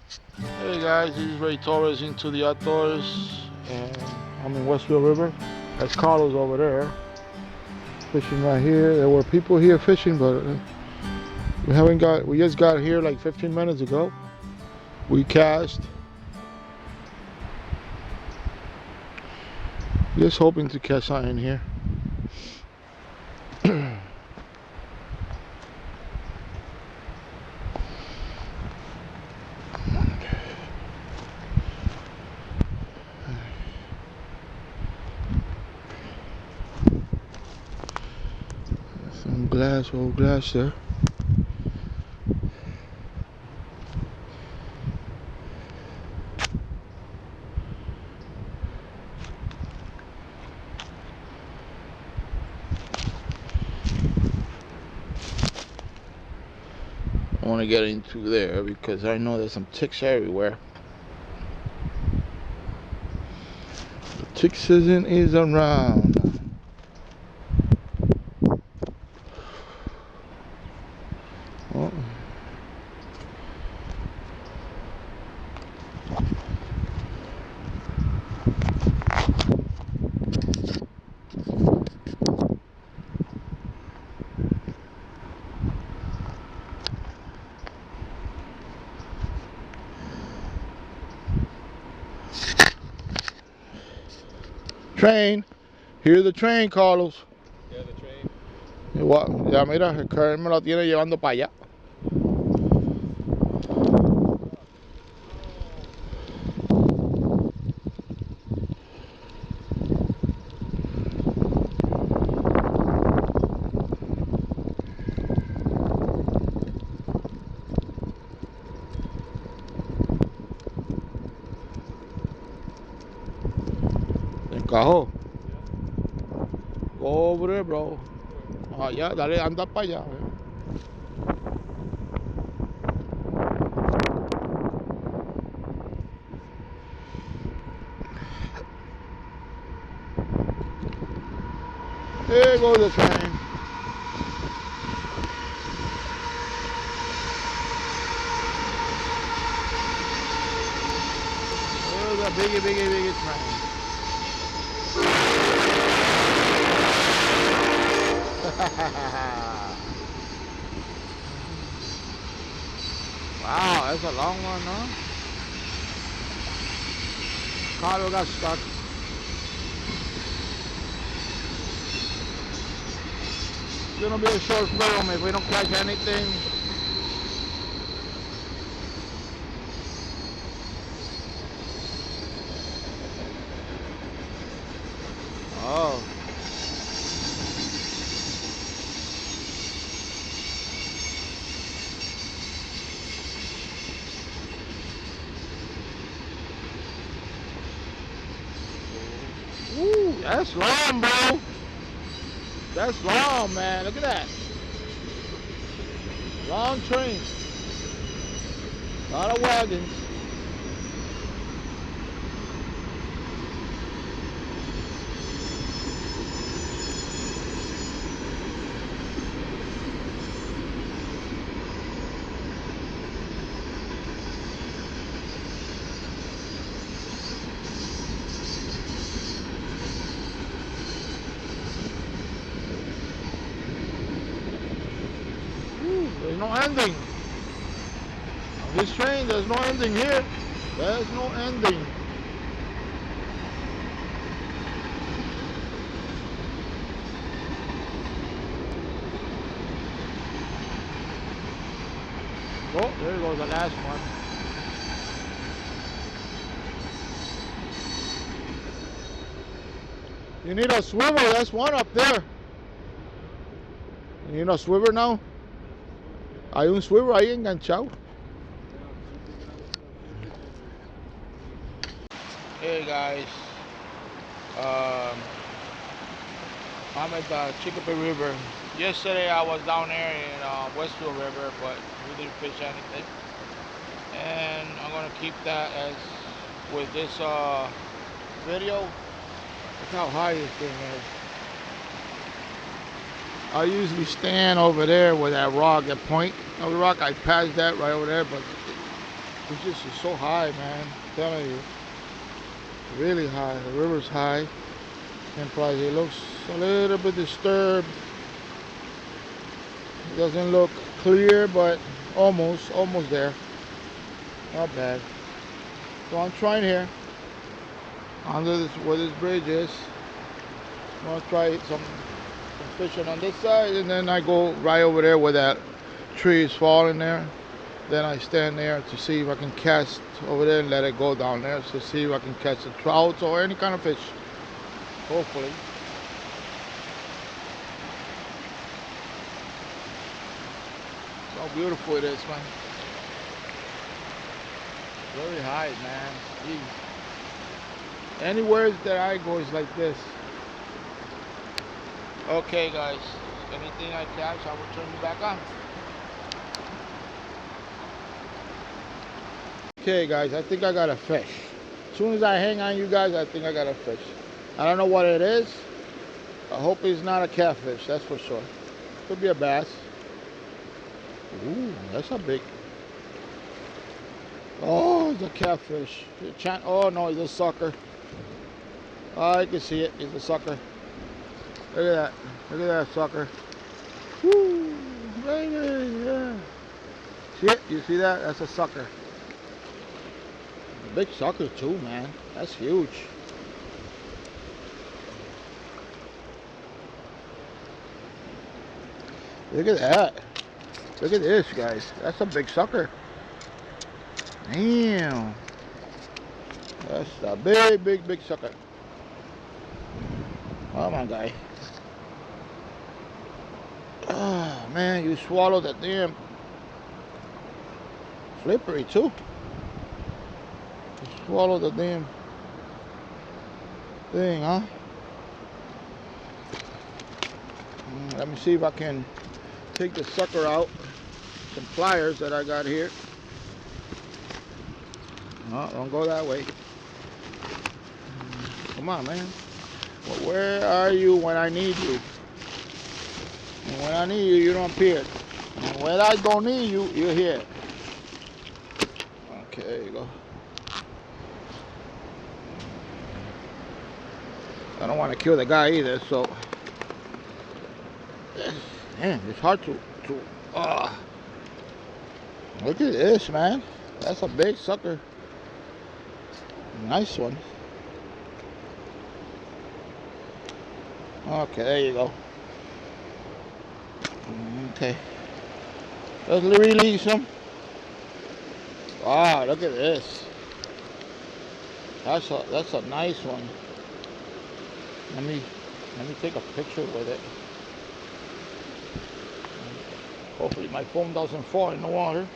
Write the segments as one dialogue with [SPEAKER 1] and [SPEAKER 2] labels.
[SPEAKER 1] Hey guys, this is Ray Torres into the outdoors, and I'm in Westfield River. That's Carlos over there fishing right here. There were people here fishing, but we just got here like 15 minutes ago. We cast, just hoping to catch something here. Some old glass there. I want to get into there because I know there's some ticks everywhere. The tick season is around. Oh. Train. Hear the train, Carlos.
[SPEAKER 2] Yeah, the train.
[SPEAKER 1] Ya mira, el Kern me lo tiene llevando para allá. Encajó. Go over there, bro. Allá, dale, anda para allá. There goes the train. There's a biggie train. Wow, that's a long one, huh? Carlo got stuck. It's gonna be a short film if we don't catch anything. Oh. Ooh, that's long, bro. That's long, man. Look at that. Long train. A lot of wagons. Ooh, there's no ending. On this train, there's no ending here. There's no ending. Oh, there goes the last one. You need a swivel, that's one up there. You need a swivel now. Hay un swivel ahí enganchado. Hey guys, I'm at the Chicopee River. Yesterday I was down there in Westfield River, but we didn't fish anything. And I'm gonna keep that as with this video. Look how high this thing is. I usually stand over there with that rock, that point of the rock. I passed that right over there, but It's just it's so high, man. I'm telling you, really high. The river's high, and plus it looks a little bit disturbed. It doesn't look clear, but almost there. Not bad. So I'm trying here, under this where this bridge is. I'm gonna try some fishing on this side, and then I go right over there where that tree is falling there. Then I stand there to see if I can cast over there and let it go down there to see if I can catch the trouts or any kind of fish. Hopefully. How beautiful it is, man. Very high, man. Jeez. Anywhere that I go is like this. Okay, guys. Anything I catch, I will turn you back on. Okay, guys. I think I got a fish. As soon as I hang on you guys, I think I got a fish. I don't know what it is. I hope it's not a catfish. That's for sure. Could be a bass. Ooh, that's a big. Oh, it's a catfish. Oh no, it's a sucker. Oh, I can see it. It's a sucker. Look at that. Look at that sucker. Woo, baby, yeah. See it? You see that? That's a sucker. A big sucker too, man. That's huge. Look at that. Look at this, guys. That's a big sucker. Damn. That's a big sucker. Come on, guy. Oh, man, you swallowed that damn. Slippery, too. You swallowed the damn thing, huh? Let me see if I can take the sucker out. Some pliers that I got here. No, don't go that way. Come on, man. Well, where are you when I need you? And when I need you, you don't appear. And when I don't need you, you're here. Okay, there you go. I don't want to kill the guy either, so. Man, it's hard to. Look at this, man. That's a big sucker. Nice one. Okay, there you go. Okay. Let's release him. Wow, look at this. That's a nice one. Let me take a picture with it. Hopefully my phone doesn't fall in the water.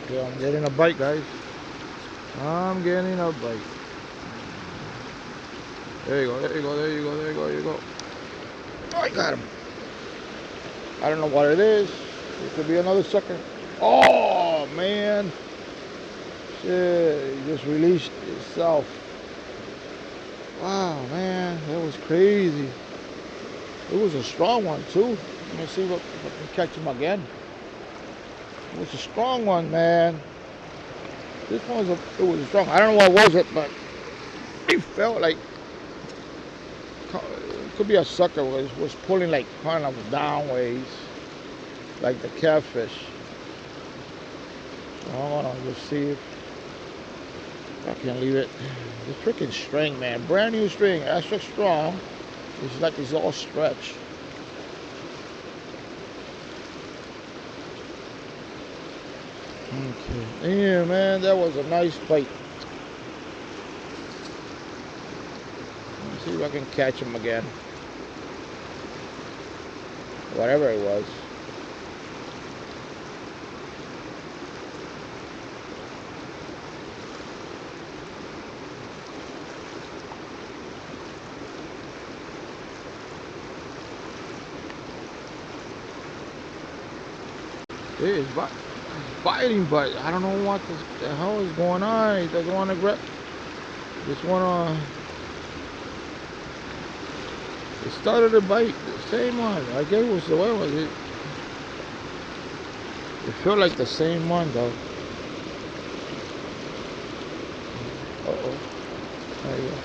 [SPEAKER 1] Yeah, I'm getting a bite, guys. I'm getting a bite. There you go, there you go, there you go, there you go, there you go. Oh, I got him. I don't know what it is. It could be another sucker. Oh, man. Shit, he just released itself. Wow, man, that was crazy. It was a strong one, too. Let me see if I can catch him again. It was a strong one, man. This one was strong. I don't know what was it, but it felt like it could be a sucker was pulling like kind of down ways, like the catfish. So I'm gonna just see if I can leave it. This freaking string, man, brand new string, extra strong. It's like it's all stretched. Okay. Yeah, man, that was a nice bite. See if I can catch him again. Whatever it was. It is biting, but I don't know what the hell is going on. He doesn't want to grab. Just want to. It started to bite. The same one. I guess it was the way was it. It felt like the same one though. Uh-oh. There you go.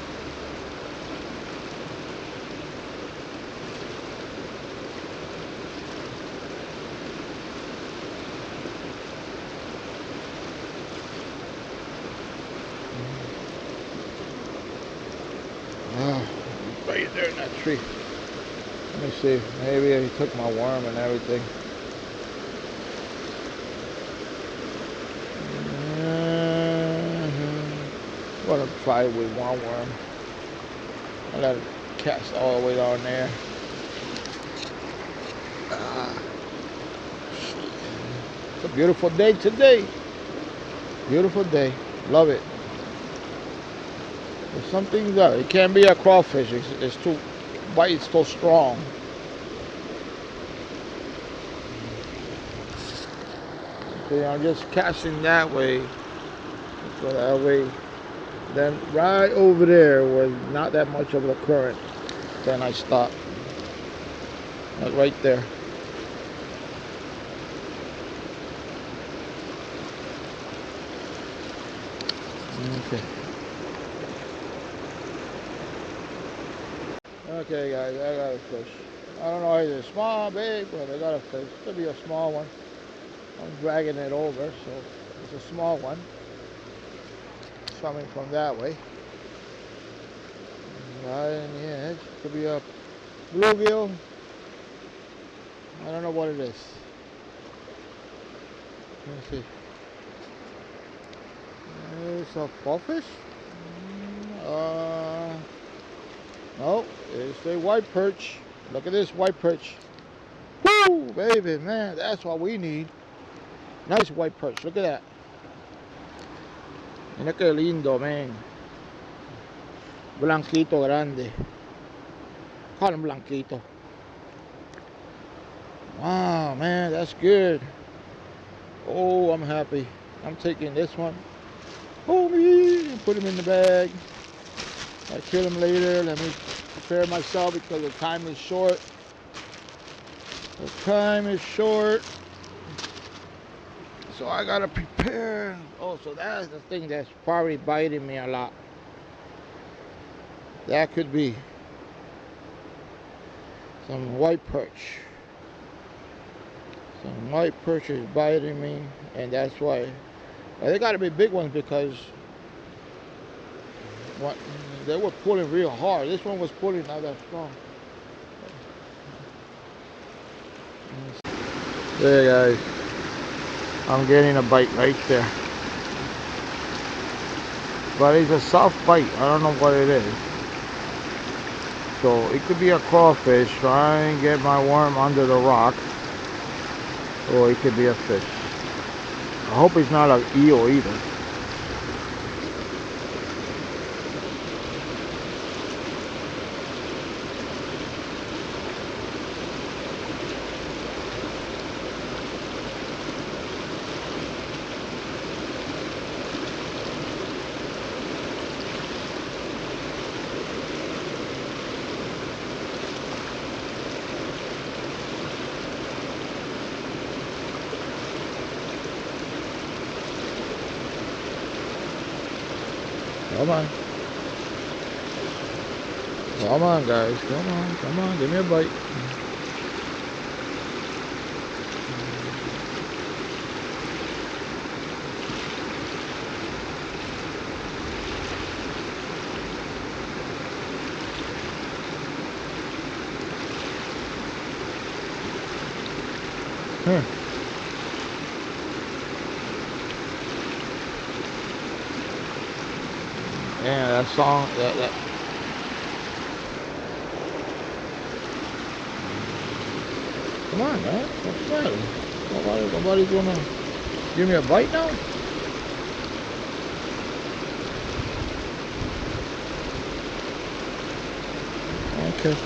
[SPEAKER 1] Ah, right there in that tree. Let me see. Maybe he took my worm and everything. I'm gonna try with one worm. I let it cast all the way down there. It's a beautiful day today. Beautiful day. Love it. There's something that it can't be a crawfish. It's too bite. It's too strong. Okay, I'm just casting that way. So that way. Then right over there was not that much of the current. Then I stopped. Like right there. Okay. Okay, guys, I got a fish. I don't know if it's small, big, but I got a fish. Could be a small one. I'm dragging it over, so it's a small one. It's coming from that way. Right in the edge. Could be a bluegill. I don't know what it is. Let me see. It's a bowfish? No, it's a white perch. Look at this white perch. Woo, baby, man, that's what we need. Nice white perch. Look at that. Mira que lindo, man. Blanquito grande. Call him blanquito. Wow, man, that's good. Oh, I'm happy. I'm taking this one. Oh, me. Put him in the bag. I'll kill him later. Let me prepare myself because the time is short. The time is short. So I gotta prepare. Oh, so that's the thing that's probably biting me a lot. That could be some white perch. Some white perch is biting me, and that's why. They gotta be big ones because what they were pulling real hard. This one was pulling not that strong. There, guys. I'm getting a bite right there. But it's a soft bite. I don't know what it is. So it could be a crawfish trying to get my worm under the rock. Or it could be a fish. I hope it's not an eel either. Come on. Come on, guys. Come on. Come on. Give me a bite. Yeah, that song, that Come on, man. What's the matter? Nobody's gonna give me a bite now? Okay.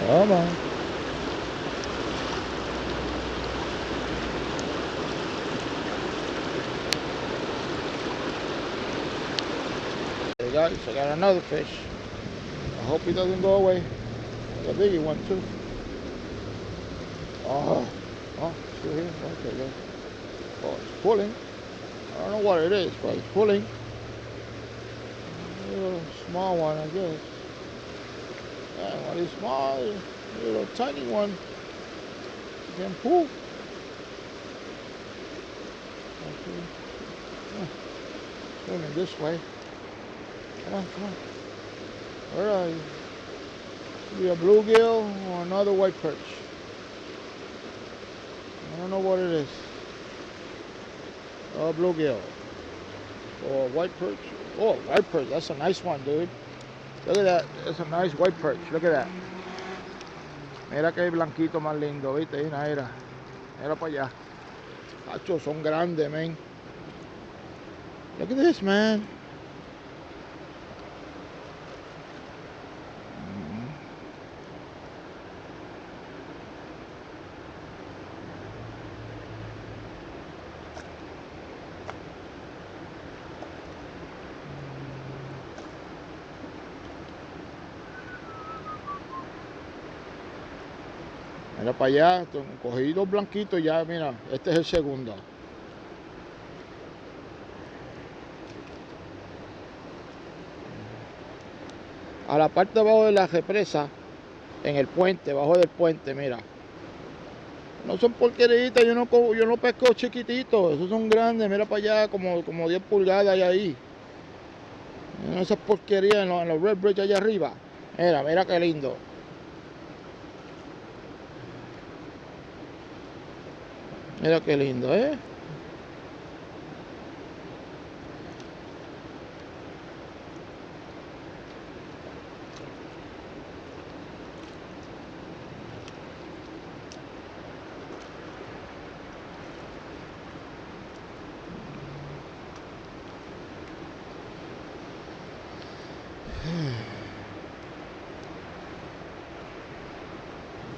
[SPEAKER 1] Come on. Hey guys, I got another fish. I hope he doesn't go away. A biggie one too. Oh, oh, still here? Okay, good. Oh, it's pulling. I don't know what it is, but it's pulling. A little small one, I guess. Yeah, one is small, a little tiny one. You can pull. Okay. Yeah. Swimming this way. Come on, come on. Where are you? Be a bluegill or another white perch. I don't know what it is. Oh, bluegill. Or white perch. Oh, white perch. That's a nice one, dude. Look at that. That's a nice white perch. Look at that. Mira que blanquito más lindo, ¿viste? Mira. Mira para allá. Achos son grandes, man. Look at this, man. Mira para allá, cogí dos blanquitos ya, mira, este es el segundo. A la parte de abajo de la represa, en el puente, abajo del puente, mira. No son porqueritas, yo no pesco chiquititos, esos son grandes, mira para allá, como 10 pulgadas hay ahí. No esas porquerías en los Red Bridge allá arriba. Mira, mira qué lindo. Mira qué lindo, ¿eh?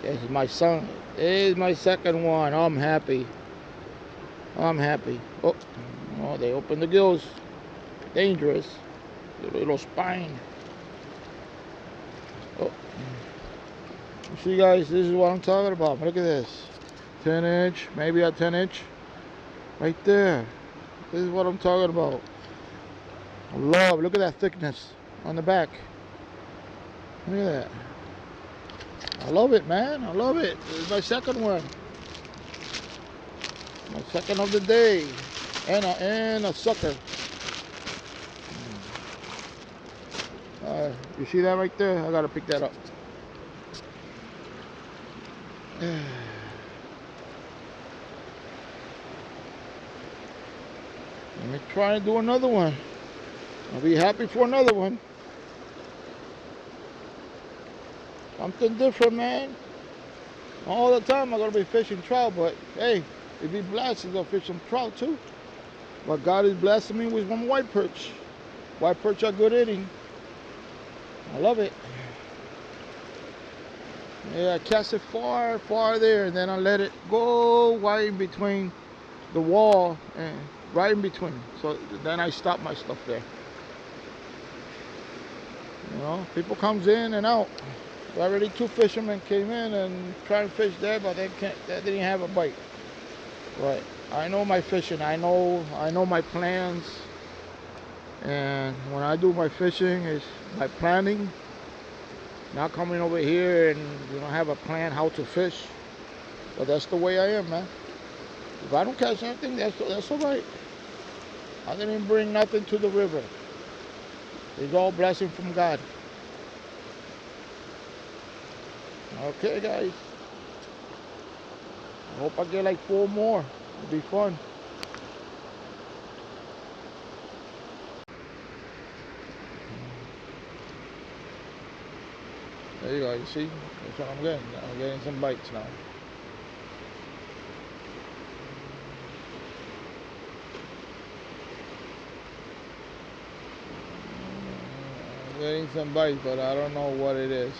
[SPEAKER 1] This is my son. This is my second one. I'm happy. I'm happy. Oh, oh, they opened the gills. Dangerous. The little spine. Oh. You see, guys, this is what I'm talking about. Look at this. 10-inch, maybe a 10-inch. Right there. This is what I'm talking about. I love, look at that thickness on the back. Look at that. I love it, man. I love it. This is my second one. My second of the day. And a sucker. You see that right there? I gotta pick that up. Let me try and do another one. I'll be happy for another one. Something different, man. All the time I'm gonna be fishing trout, but hey, if he blesses, I'll fish some trout too. But God is blessing me with one white perch. White perch are good eating. I love it. Yeah, I cast it far, far there, and then I let it go right in between the wall and right in between. So then I stop my stuff there. You know, people comes in and out. Already 2 fishermen came in and tried to fish there, but they didn't have a bite. Right. I know my fishing. I know my plans. And when I do my fishing, it's my planning. Not coming over here and have a plan how to fish. But that's the way I am, man. If I don't catch anything, that's all right. I didn't bring nothing to the river. It's all blessing from God. Okay, guys. Hope I get like 4 more. It'll be fun. There you go. You see? That's what I'm getting. I'm getting some bites now. I'm getting some bites, but I don't know what it is.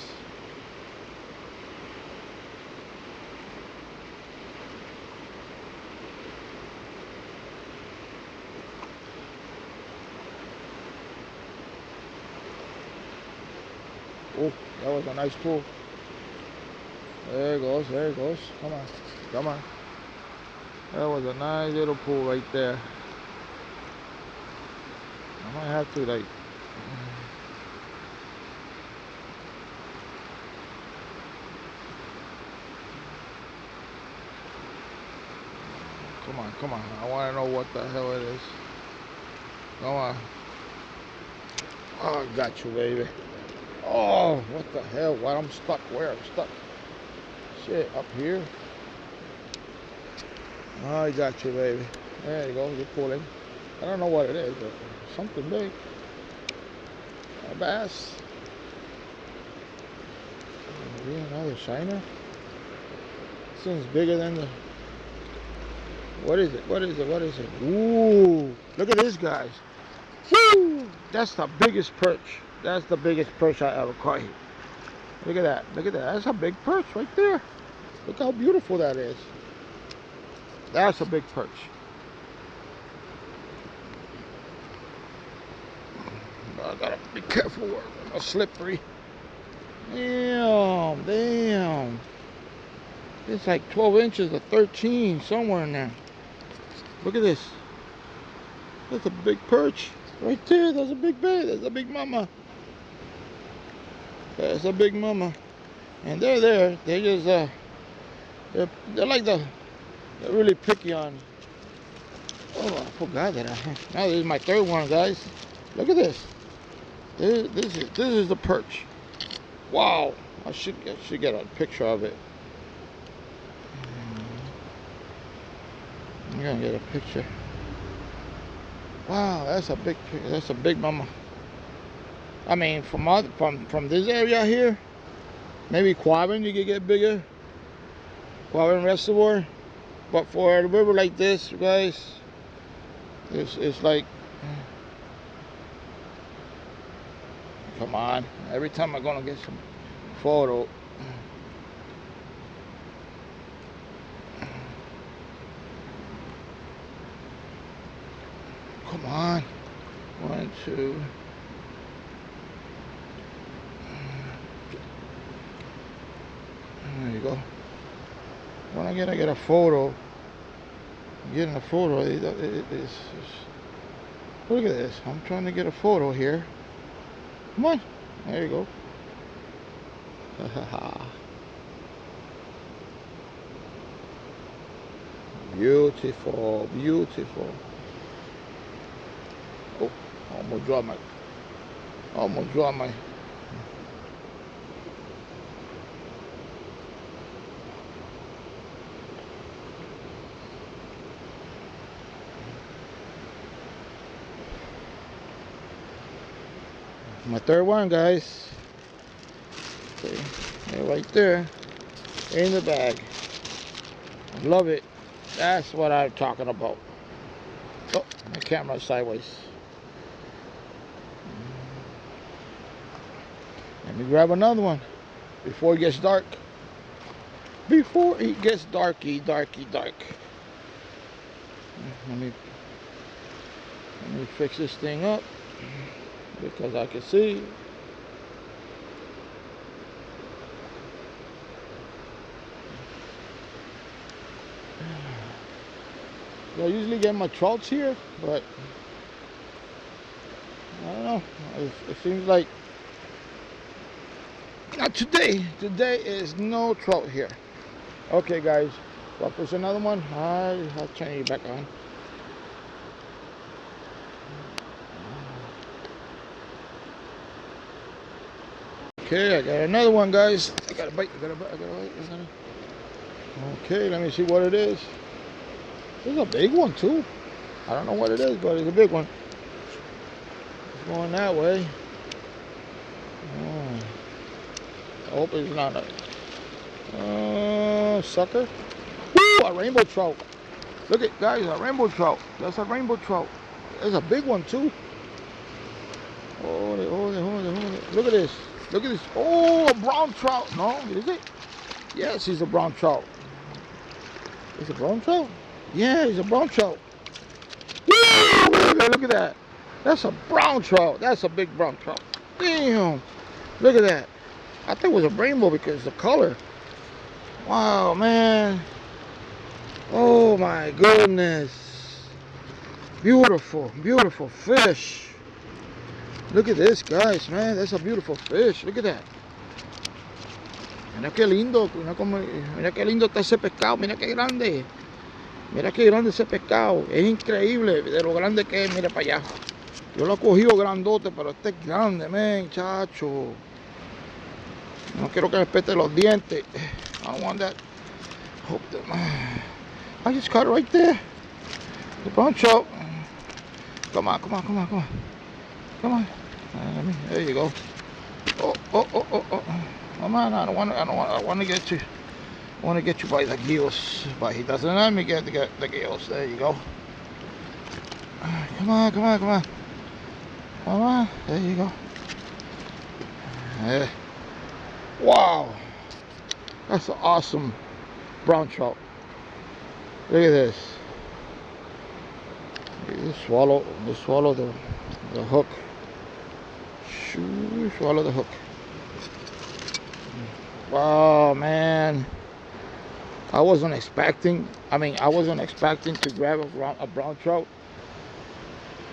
[SPEAKER 1] Oh, that was a nice pull. There it goes, there it goes. Come on, come on. That was a nice little pull right there. I might have to like... Come on, come on. I want to know what the hell it is. Come on. Oh, I got you, baby. Oh, what the hell? What? I'm stuck. Where? I'm stuck. Shit, up here. Oh, I got you, baby. There you go. You're pulling. I don't know what it is, but something big. A bass. Maybe another shiner. This thing's bigger than the... What is it? What is it? What is it? Ooh! Look at this, guys. Woo! That's the biggest perch. That's the biggest perch I ever caught here. Look at that. Look at that. That's a big perch right there. Look how beautiful that is. That's a big perch. I gotta be careful where I'm slippery. Damn, damn. It's like 12 inches or 13, somewhere in there. Look at this. That's a big perch. Right there, there's a big bait. There's a big mama. That's a big mama. And they're there. They just, they're like they're really picky on. Oh, I forgot that. Now this is my third one, guys. Look at this. This is the perch. Wow. I should get a picture of it. I'm gonna get a picture. Wow, that's a big mama. I mean, from this area here, maybe Quabbin you could get bigger. Quabbin Reservoir, but for a river like this, you guys, it's like, come on. Every time I'm gonna get some photo. Come on. 1, 2. There you go. When I get a photo, getting a photo, look at this. I'm trying to get a photo here. Come on. There you go. Beautiful, beautiful. Oh, almost dropped my. My third one, guys. Okay, they're right there in the bag. Love it. That's what I'm talking about. Oh, my camera's sideways. Let me grab another one before it gets dark. Before it gets darky. Let me fix this thing up because I can see. I usually get my trouts here, but I don't know. It seems like not today. Today is no trout here. Okay, guys. Well, push another one. I'll turn you back on. Okay, I got another one, guys. I got a bite. Okay, let me see what it is. This is a big one too. I don't know what it is, but it's a big one. It's going that way. Oh, I hope it's not a sucker. Woo, a rainbow trout. Look at guys, a rainbow trout. That's a rainbow trout. It's a big one too. Hold it, hold it, hold it, hold it. Look at this. Look at this. Oh, a brown trout. No, is it? Yes, he's a brown trout. It's a brown trout? Yeah, he's a brown trout. Woo! Look at that. That's a brown trout. That's a big brown trout. Damn. Look at that. I think it was a rainbow because the color. Wow, man. Oh my goodness. Beautiful, beautiful fish. Look at this, guys, man. That's a beautiful fish. Look at that. Mira qué lindo. Mira qué lindo está ese pescado. Mira qué grande. Mira qué grande ese pescado. Es increíble de lo grande que es. Mira para allá. Yo lo he cogido grandote, pero este es grande, men, chacho. No quiero que me pete los dientes. I don't want that. Hope that. I just caught it right there. The brown trout. Come on, come on, come on, come on. Come on. There you go. Oh, oh, oh, oh, oh. Come on, I want to get you. I want to get you by the gills, but he doesn't let me get the gills. There you go. Come on, come on, come on. Come on. There you go. Yeah. Wow. That's an awesome brown trout. Look at this. Just swallow the hook. Swallow the hook. Wow, man. I wasn't expecting to grab a brown trout.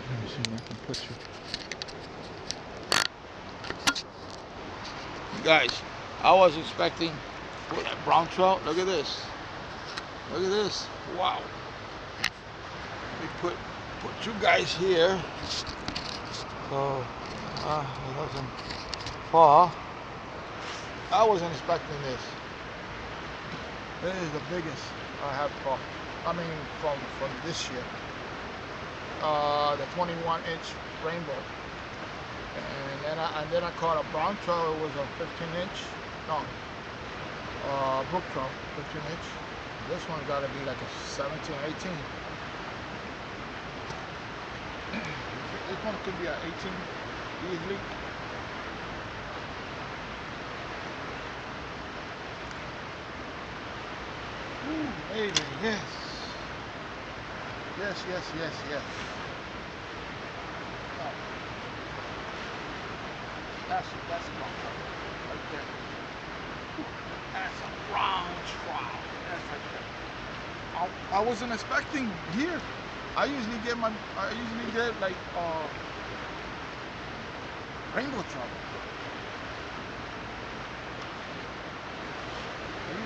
[SPEAKER 1] Let me see if I can put you. Guys, I was expecting a brown trout. Look at this. Look at this. Wow. Let me put you guys here. So it doesn't fall. I wasn't expecting this. This is the biggest I have caught. I mean, from this year. The 21-inch rainbow. And then I caught a brown trout. It was a 15-inch. No. Brook trout, 15-inch. This one's got to be like a 17, 18. This one could be an 18 easily. Ooh, maybe, yes. Yes, yes, yes, yes. Oh. That's a brown trout right there. That's a brown trout. That's right there. I wasn't expecting here. I usually get like rainbow trout.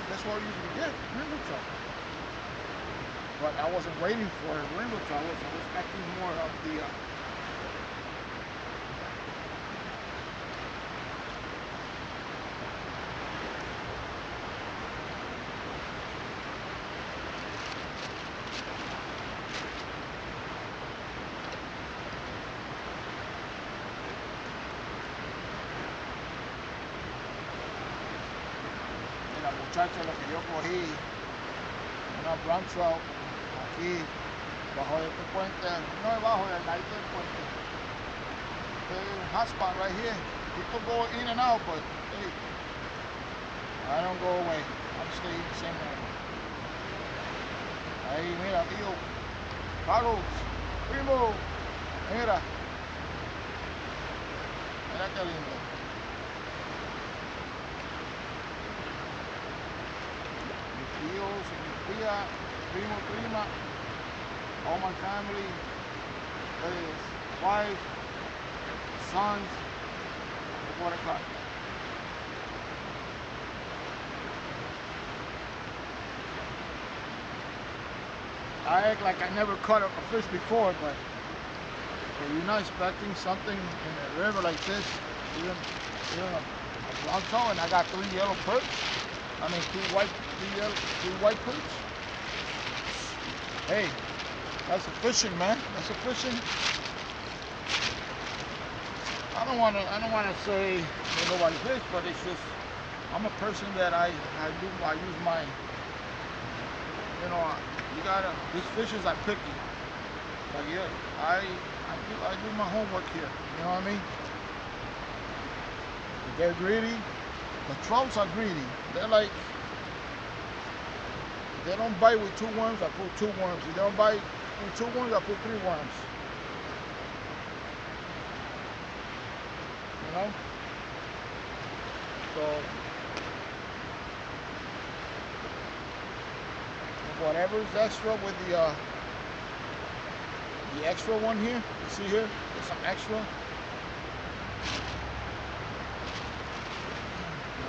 [SPEAKER 1] That's what I usually get, rainbow trout. But I wasn't waiting for a rainbow trout. I was expecting more of the muchachos, lo que yo cogí, una brown trout aquí bajo de este puente, no debajo del ladito del puente. Hotspot right here. People go in and out, but hey, I don't go away. I'm staying the same way. Ahí, mira, tío. Carlos, primo, mira. Mira qué lindo. Tíos y mi tía, primo, prima, all my family, his wife, sons, the water caught. I act like I never caught a fish before, but you're not expecting something in a river like this, even a brown trout, and I got 3 yellow perch.
[SPEAKER 2] I mean, two white coats. Hey, that's a fishing, man. That's a fishing. I don't wanna say that nobody fish, but it's just I'm a person that I use my, you know, you gotta, these fishes are picky. Like, yeah, I do my homework here. You know what I mean? If they're greedy. The trouts are greedy. They're like, if they don't bite with two worms, I put two worms. If they don't bite with two worms, I put three worms. You know? So whatever's extra with the extra one here, you see here, there's some extra.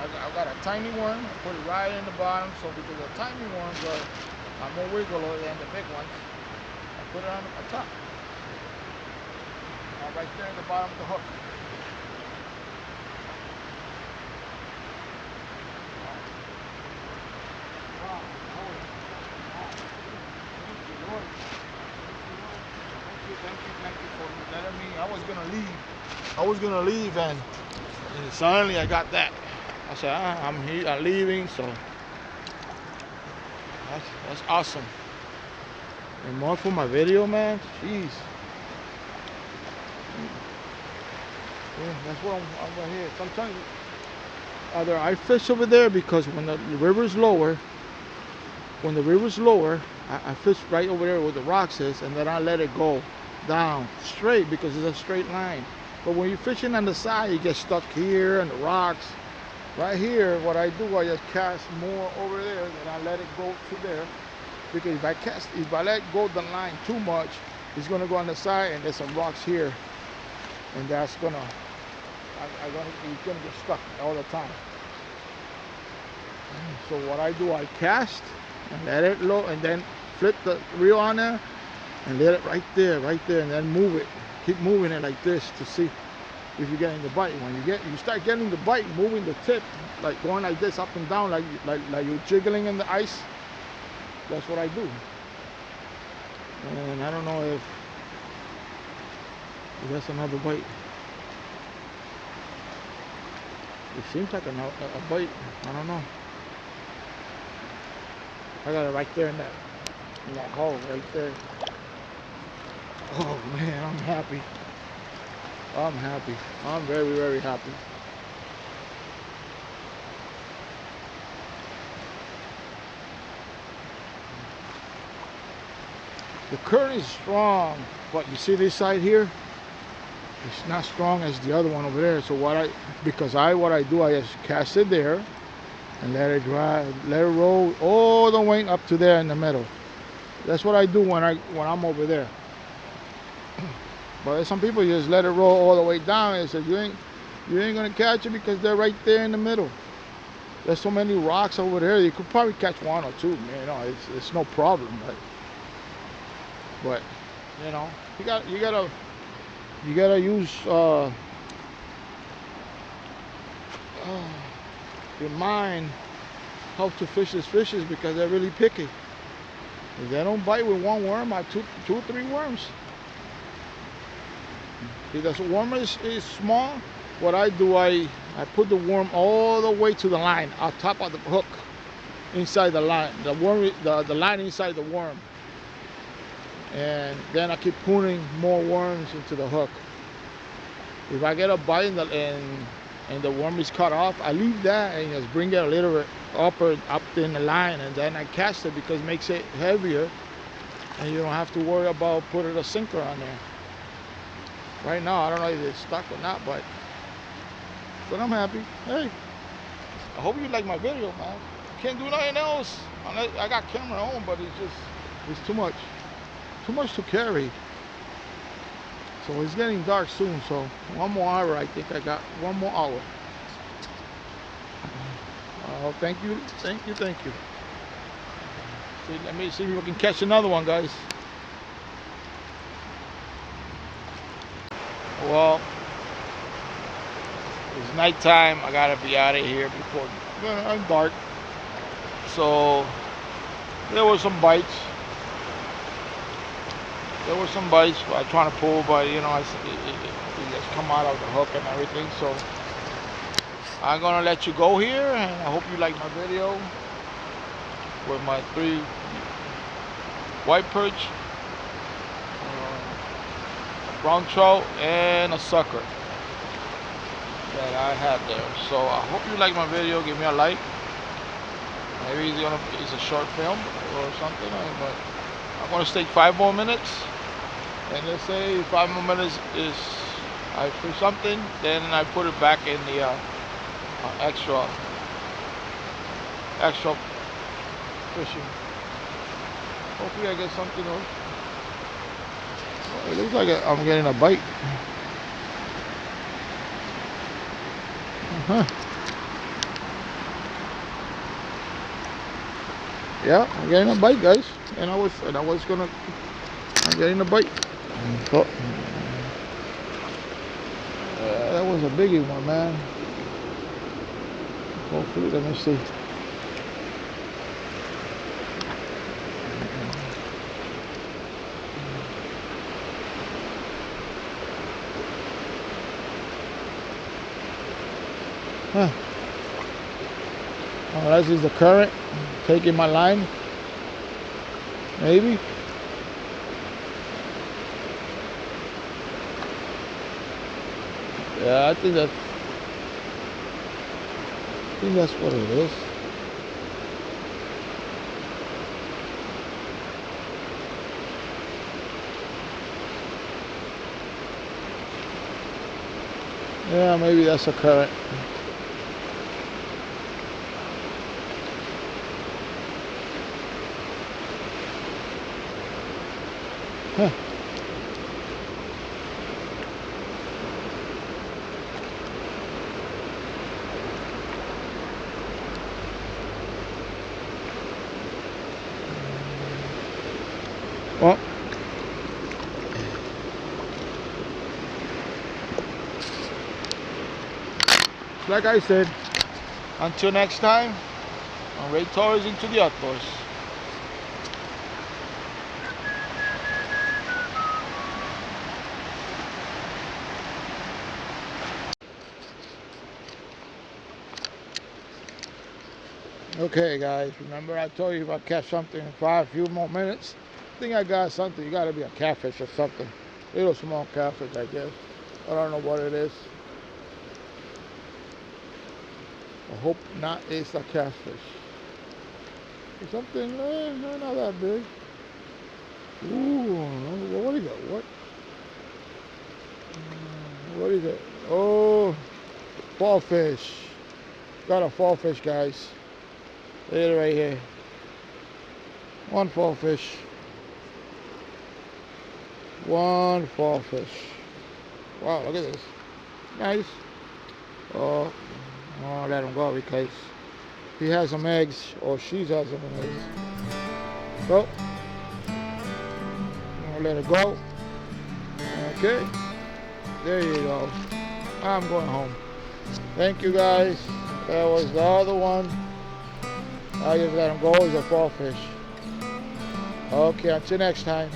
[SPEAKER 2] I've got a tiny worm. I put it right in the bottom, so because the tiny worms are more wiggler than the big ones, I put it on the top. Right there at the bottom of the hook. Thank you for letting me. I was gonna leave, and suddenly I got that. I said, I'm here. I'm leaving, so that's awesome. And more for my video, man. Jeez. Yeah, that's what I'm right here. Sometimes either I fish over there because when the river's lower, I fish right over there where the rocks is, and then I let it go down straight because it's a straight line. But when you're fishing on the side, you get stuck here and the rocks. Right here, what I do, I just cast more over there, and I let it go to there. Because if I let go the line too much, it's gonna go on the side, and there's some rocks here, and that's gonna, it's gonna get stuck all the time. So what I do, I cast and let it low, and then flip the reel on there, and let it right there, and then move it. Keep moving it like this to see if you're getting the bite. When you start getting the bite, moving the tip, like going like this up and down, like you're jiggling in the ice. That's what I do. And I don't know if that's another bite. It seems like a bite. I don't know. I got it right there in that hole right there. Oh man, I'm happy. I'm happy. I'm very, very happy. The current is strong, but you see this side here? It's not strong as the other one over there. So what I do, I just cast it there and let it dry, let it roll all the way up to there in the middle. That's what I do when I'm over there. But some people just let it roll all the way down and say you ain't gonna catch it because they're right there in the middle. There's so many rocks over there. You could probably catch one or two. You know, it's no problem. But you know, you gotta use your mind how to fish these fishes because they're really picky. If they don't bite with one worm, I two or three worms. If the worm is small, what I do, I put the worm all the way to the line, on top of the hook, inside the line. The worm, the line inside the worm. And then I keep putting more worms into the hook. If I get a bite and the worm is cut off, I leave that and just bring it a little bit up in the line, and then I cast it because it makes it heavier, and you don't have to worry about putting a sinker on there. Right now, I don't know if it's stuck or not, but I'm happy. Hey, I hope you like my video, man. Can't do nothing else. I got camera on, but it's too much to carry. So it's getting dark soon, so 1 more hour, I think I got 1 more hour. Oh, thank you. See, let me see if we can catch another one, guys. Well, it's nighttime. I gotta be out of here before dark. So there were some bites. There were some bites I trying to pull, but you know, it just come out of the hook and everything. So I'm gonna let you go here, and I hope you like my video with my 3 white perch, brown trout, and a sucker that I had there. So I hope you like my video. Give me a like. Maybe it's a short film or something, but I'm gonna stay 5 more minutes. And let's say 5 more minutes is I fish something, then I put it back in the extra fishing. Hopefully I get something else. Oh, it looks like I'm getting a bite. Yeah, I'm getting a bite, guys. And I'm getting a bite. Oh. That was a biggie one, man. Hopefully, let me see. Huh. Unless it's the current taking my line. Maybe. Yeah, I think that's what it is. Yeah, maybe that's a current. Huh. Well, like I said, until next time, I'm Ray Torres into the outdoors. Okay, guys, remember I told you if I catch something in a few more minutes, I think I got something. You got to be a catfish or something. Little small catfish, I guess. I don't know what it is. I hope not it's a catfish. It's something, not that big. Ooh, what is it? What is it? Oh, fall fish. Got a fall fish, guys. Look at it right here. One fall fish. One fall fish. Wow, look at this. Nice. Oh, I want to let him go because he has some eggs, or she's has some eggs. So, I'm going to let it go. Okay. There you go. I'm going home. Thank you, guys. That was the other one. I just let him go as a fall fish. Okay, until next time.